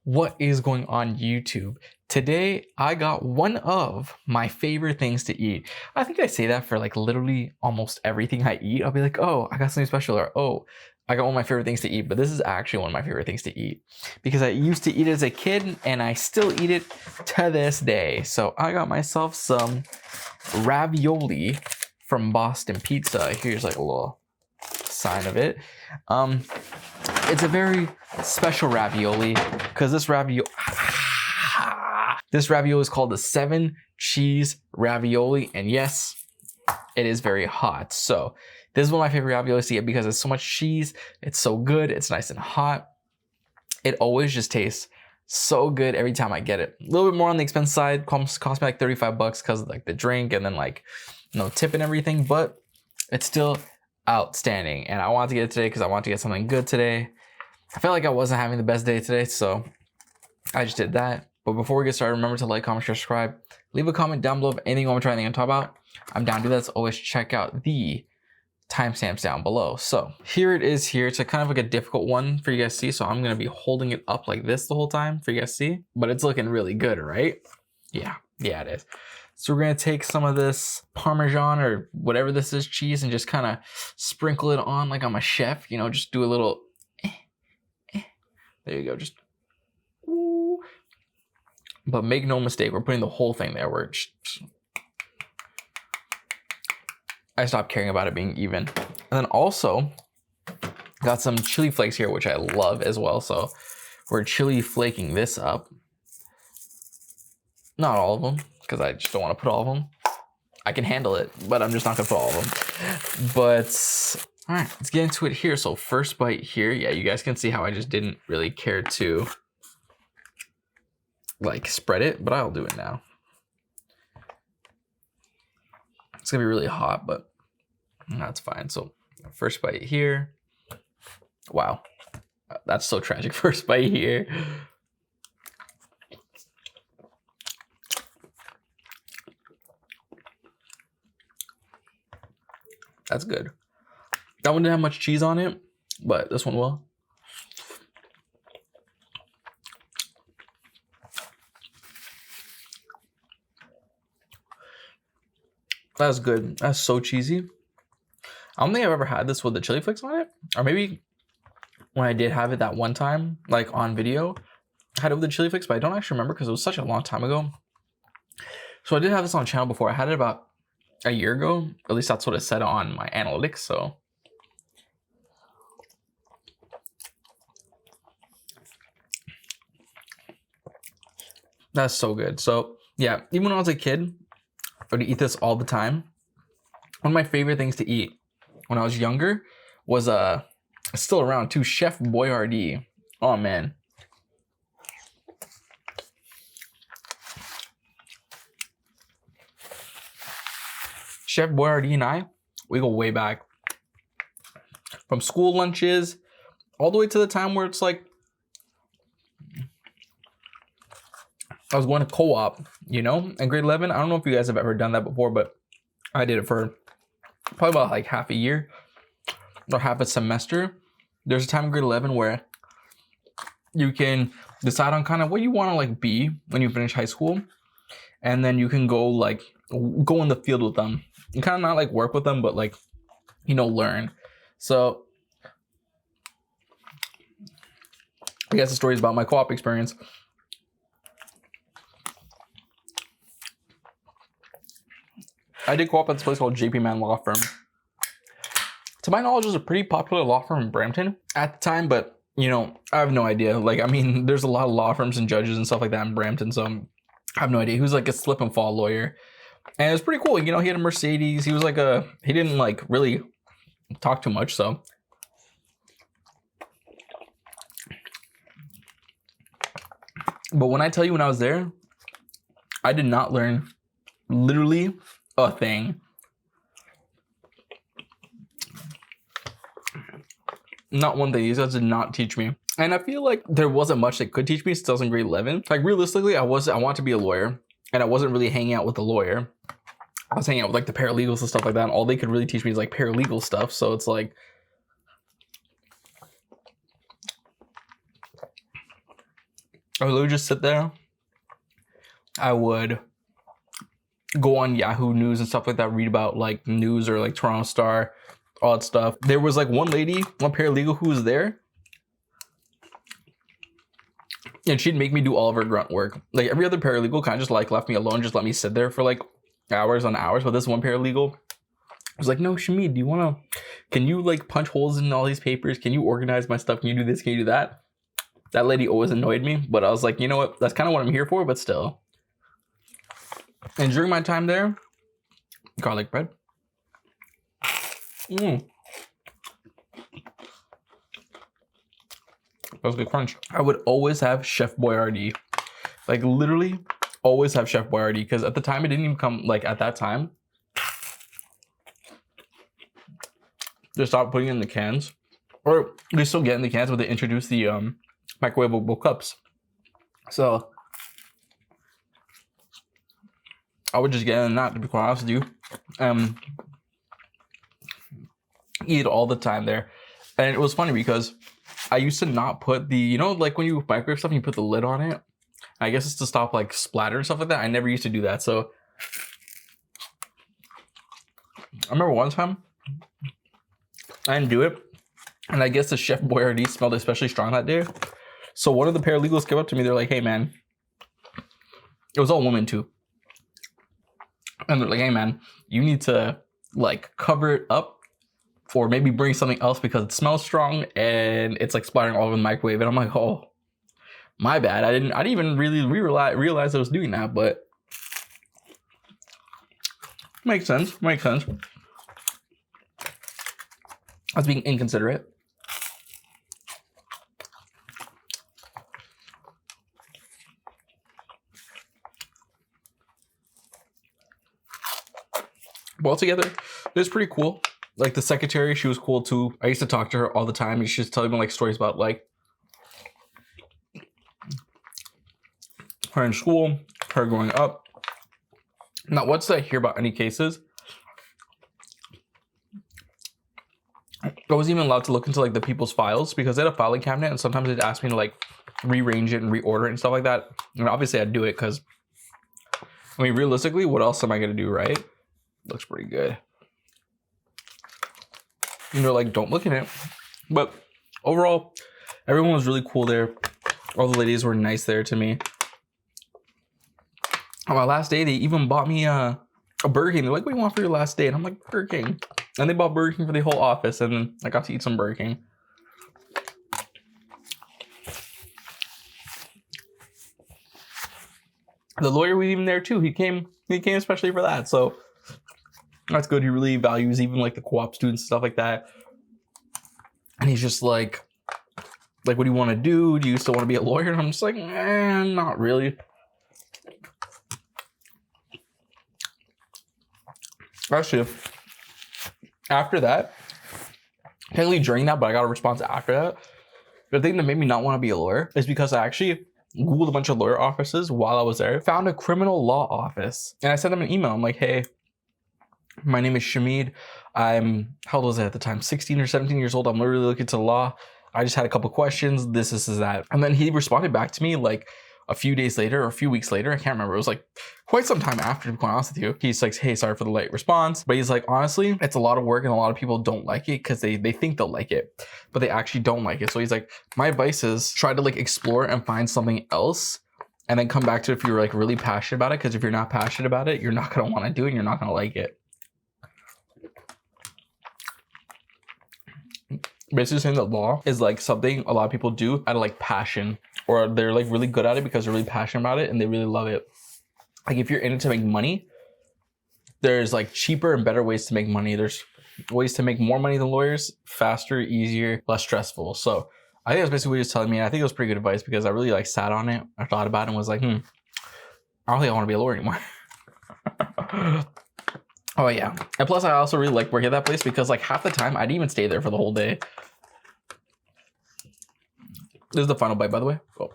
What is going on YouTube? Today, I got one of my favorite things to eat. I think I say that for like literally almost everything I eat. I'll be like, oh, I got something special, or oh, I got one of my favorite things to eat. But this is actually one of my favorite things to eat because I used to eat it as a kid and I still eat it to this day. So I got myself some ravioli from Boston Pizza. Here's like a little sign of it. It's a very special ravioli because this ravioli is called the 7 cheese ravioli, and yes, it is very hot. So this is one of my favorite raviolis to get because it's so much cheese. It's so good. It's nice and hot. It always just tastes so good every time I get it. A little bit more on the expense side. Cost me like $35 because of like the drink and then like tip and everything, but it's still outstanding. And I wanted to get it today because I wanted to get something good today. I felt like I wasn't having the best day today, so I just did that. But before we get started, remember to like, comment, share, subscribe. Leave a comment down below of anything you want me to try, anything to talk about. I'm down to do that. So always check out the timestamps down below. So here it is here. It's a kind of like a difficult one for you guys to see. So I'm going to be holding it up like this the whole time for you guys to see. But it's looking really good, right? Yeah, it is. So we're going to take some of this Parmesan or whatever this is, cheese, and just kind of sprinkle it on like I'm a chef. You know, just do a little... There you go, just... Ooh. But make no mistake, we're putting the whole thing there. I stopped caring about it being even. And then also, got some chili flakes here, which I love as well. So we're chili flaking this up. Not all of them, because I just don't want to put all of them. I can handle it, but I'm just not gonna put all of them. But all right, let's get into it here. So first bite here, yeah, you guys can see how I just didn't really care to like spread it, but I'll do it now. It's gonna be really hot, but that's fine. So first bite here. Wow, that's so tragic. First bite here. That's good. That one didn't have much cheese on it, but this one will. That's good. That's so cheesy. I don't think I've ever had this with the chili flakes on it. Or maybe when I did have it that one time, like on video, I had it with the chili flakes, but I don't actually remember because it was such a long time ago. So I did have this on the channel before. I had it about a year ago. At least that's what it said on my analytics, so. That's so good. So yeah, even when I was a kid, I would eat this all the time. One of my favorite things to eat when I was younger was still around too, Chef Boyardee. Oh man. Chef Boyardee and we go way back. From school lunches all the way to the time where it's like I was going to co-op, you know, in grade 11. I don't know if you guys have ever done that before, but I did it for probably about like half a year or half a semester. There's a time in grade 11 where you can decide on kind of what you want to like be when you finish high school. And then you can go in the field with them. And kind of not like work with them, but like, you know, learn. So I guess the story is about my co-op experience. I did co-op at this place called JP Mann Law Firm. To my knowledge, it was a pretty popular law firm in Brampton at the time, but you know, I have no idea. Like, I mean, there's a lot of law firms and judges and stuff like that in Brampton, so I have no idea. He was like a slip and fall lawyer. And it was pretty cool. You know, he had a Mercedes. He was like he didn't like really talk too much, so. But when I tell you when I was there, I did not learn literally a thing. Not one thing. These guys did not teach me. And I feel like there wasn't much they could teach me since I was in grade 11. Like realistically, I wanted to be a lawyer and I wasn't really hanging out with a lawyer. I was hanging out with like the paralegals and stuff like that. And all they could really teach me is like paralegal stuff. So it's like, I would literally just sit there. I would go on Yahoo News and stuff like that, read about like news or like Toronto Star, all that stuff. There was like one lady, one paralegal who was there, and she'd make me do all of her grunt work. Like every other paralegal kind of just like left me alone, just let me sit there for like hours on hours. But this one paralegal was like, no, Shamid, can you like punch holes in all these papers? Can you organize my stuff? Can you do this? Can you do that? That lady always annoyed me, but I was like, you know what? That's kind of what I'm here for, but still. And during my time there, garlic bread. That was a good crunch. I would always have Chef Boyardee. Like literally always have Chef Boyardee, because at the time it didn't even come, like at that time, they stopped putting it in the cans. Or they still get in the cans, but they introduced the microwavable cups. So I would just get in that, to be quite honest with you. Eat all the time there. And it was funny because I used to not put the, you know, like when you microwave stuff and you put the lid on it, I guess it's to stop like splatter and stuff like that. I never used to do that. So I remember one time I didn't do it, and I guess the Chef Boyardee smelled especially strong that day. So one of the paralegals came up to me. They're like, hey man, it was all women too. And they're like, hey man, you need to like cover it up or maybe bring something else because it smells strong and it's like splattering all over the microwave. And I'm like, oh, my bad. I didn't even really realize I was doing that, but makes sense. I was being inconsiderate. But altogether, it was pretty cool. Like the secretary, she was cool too. I used to talk to her all the time, and she was telling me like stories about like her in school, her growing up. Not once did I hear about any cases. I wasn't even allowed to look into like the people's files because they had a filing cabinet, and sometimes they'd ask me to like rearrange it and reorder it and stuff like that. And obviously I'd do it because, I mean, realistically, what else am I gonna do, right? Looks pretty good. You know, like, don't look in it. But overall, everyone was really cool there. All the ladies were nice there to me. On my last day, they even bought me a Burger King. They're like, what do you want for your last day? And I'm like, Burger King. And they bought Burger King for the whole office, and then I got to eat some Burger King. The lawyer was even there too. He came especially for that. So that's good. He really values even like the co-op students and stuff like that. And he's just like, what do you want to do? Do you still want to be a lawyer? And I'm just like, not really. Actually, after that, technically during that, but I got a response after that. The thing that made me not want to be a lawyer is because I actually Googled a bunch of lawyer offices while I was there, found a criminal law office, and I sent them an email. I'm like, hey, my name is Shamid. How old was I at the time? 16 or 17 years old. I'm literally looking to law. I just had a couple questions. This is that. And then he responded back to me like a few days later or a few weeks later. I can't remember. It was like quite some time after, to be quite honest with you. He's like, hey, sorry for the late response. But he's like, honestly, it's a lot of work and a lot of people don't like it because they think they'll like it, but they actually don't like it. So he's like, my advice is try to like explore and find something else and then come back to it if you're like really passionate about it. Because if you're not passionate about it, you're not going to want to do it and you're not going to like it. Basically saying that law is like something a lot of people do out of like passion, or they're like really good at it because they're really passionate about it and they really love it. Like if you're in it to make money, there's like cheaper and better ways to make money. There's ways to make more money than lawyers, faster, easier, less stressful. So I think that's basically what he was telling me. And I think it was pretty good advice because I really like sat on it. I thought about it and was like, I don't think I want to be a lawyer anymore. Oh yeah. And plus I also really like working at that place because like half the time I didn't even stay there for the whole day. This is the final bite, by the way. Oh.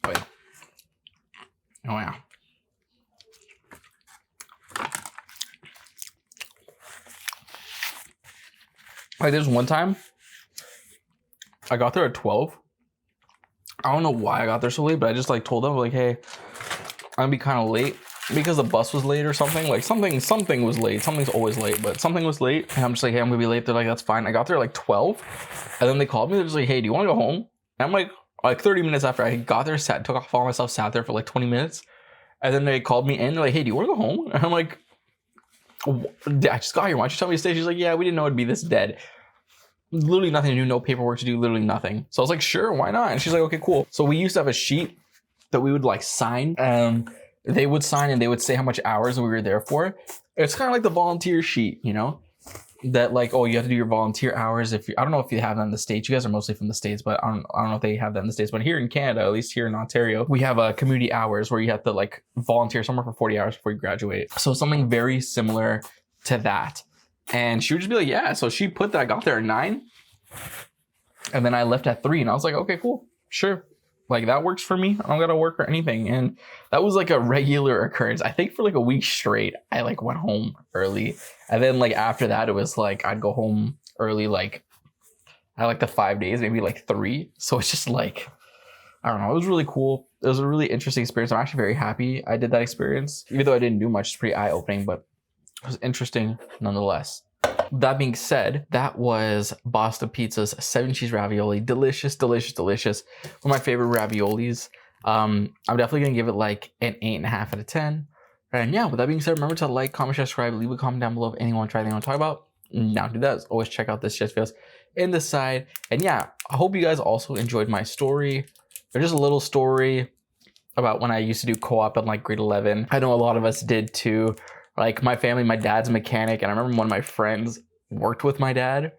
Wait. Oh yeah. Like there's one time I got there at 12 I don't know why I got there so late, but I just like told them like, hey, I'm gonna be kind of late because the bus was late or something. Like something was late. Something's always late, but something was late. And I'm just like, hey, I'm gonna be late. They're like, that's fine. I got there like 12, and then they called me. They're just like, hey, do you want to go home? And I'm like 30 minutes after I got there, took off all myself, sat there for like 20 minutes, and then they called me in. They're like, hey, do you want to go home? And I'm like, I just got here. Why don't you tell me to stay? She's like, yeah, we didn't know it'd be this dead. Literally nothing to do, no paperwork to do, literally nothing. So I was like, sure, why not? And she's like, okay, cool. So we used to have a sheet that we would like sign. They would sign and they would say how much hours we were there for. It's kind of like the volunteer sheet, you know, that like, oh, you have to do your volunteer hours. If you, I don't know if you have that in the States. You guys are mostly from the States, but I don't know if they have that in the States. But here in Canada, at least here in Ontario, we have a community hours where you have to like volunteer somewhere for 40 hours before you graduate. So something very similar to that. And she would just be like, yeah. So she put that I got there at 9. And then I left at 3. And I was like, okay, cool. Sure. Like that works for me. I don't gotta work or anything. And that was like a regular occurrence. I think for like a week straight, I like went home early. And then like after that, it was like I'd go home early like I like the 5 days, maybe like 3. So it's just like, I don't know. It was really cool. It was a really interesting experience. I'm actually very happy I did that experience. Even though I didn't do much, it's pretty eye-opening, but it was interesting nonetheless. That being said, that was Boston Pizza's 7 cheese ravioli. Delicious, delicious, delicious. One of my favorite raviolis. I'm definitely going to give it like an 8.5 out of 10. And yeah, with that being said, remember to like, comment, share, subscribe, leave a comment down below if anyone want to try anything I want to talk about. Now do that. Always check out this chest videos in the side. And yeah, I hope you guys also enjoyed my story. There's just a little story about when I used to do co-op in like grade 11. I know a lot of us did too. Like my family, my dad's a mechanic, and I remember one of my friends worked with my dad,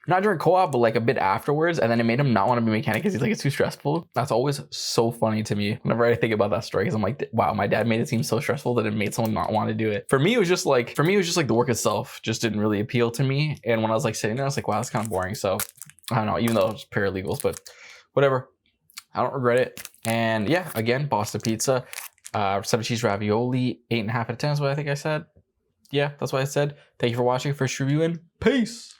not during co-op, but like a bit afterwards, and then it made him not want to be a mechanic because he's like, it's too stressful. That's always so funny to me whenever I think about that story, because I'm like, wow, my dad made it seem so stressful that it made someone not want to do it. For me, it was just like the work itself just didn't really appeal to me. And when I was like sitting there, I was like, wow, that's kind of boring. So I don't know, even though it's paralegals, but whatever. I don't regret it. And yeah, again, Boston Pizza. 7 cheese ravioli, 8.5 out of 10 is what I think I said. Yeah, that's what I said. Thank you for watching. First review and peace.